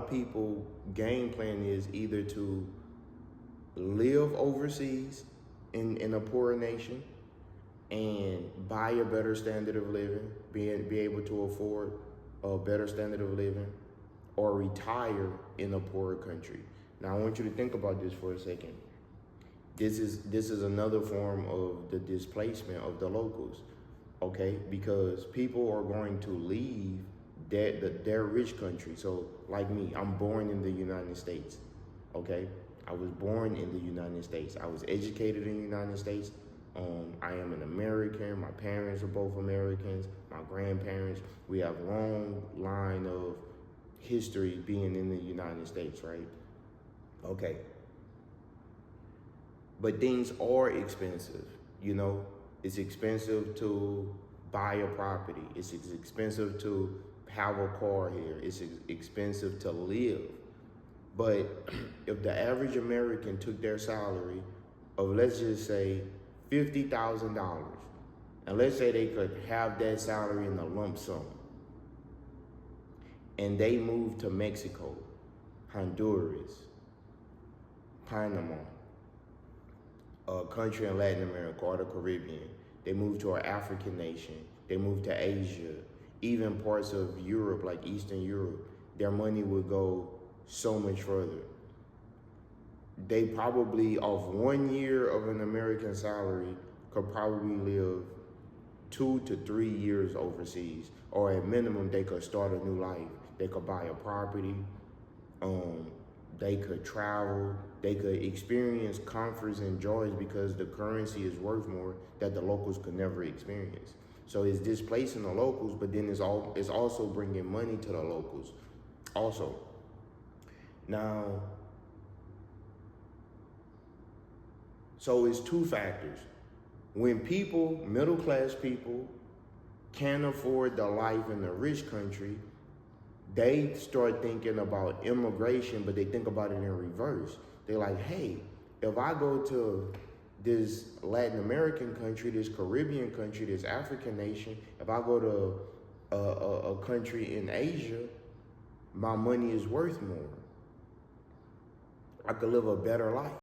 of people game plan is either to live overseas in a poorer nation and buy a better standard of living, be able to afford a better standard of living, or retire in a poorer country. Now I want you to think about this for a second. This is another form of the displacement of the locals, okay? Because people are going to leave their rich country. So like me, I'm born in the United States, okay? I was born in the United States. I was educated in the United States. I am an American. My parents are both Americans. My grandparents, we have a long line of history being in the United States, right? Okay. But things are expensive, you know? It's expensive to buy a property. It's expensive to have a car here. It's expensive to live. But if the average American took their salary of, let's just say, $50,000, and let's say they could have that salary in a lump sum, and they moved to Mexico, Honduras, Panama, a country in Latin America or the Caribbean, they moved to an African nation, they moved to Asia, even parts of Europe, like Eastern Europe, their money would go so much further. They probably, off 1 year of an American salary, could probably live 2 to 3 years overseas, or at minimum, they could start a new life. They could buy a property, they could travel, they could experience comforts and joys because the currency is worth more that the locals could never experience. So it's displacing the locals, but then it's also bringing money to the locals also. Now, so it's two factors. When people, middle class people, can't afford the life in a rich country, they start thinking about immigration, but they think about it in reverse. They're like, hey, if I go to this Latin American country, this Caribbean country, this African nation, if I go to a country in Asia, my money is worth more. I could live a better life.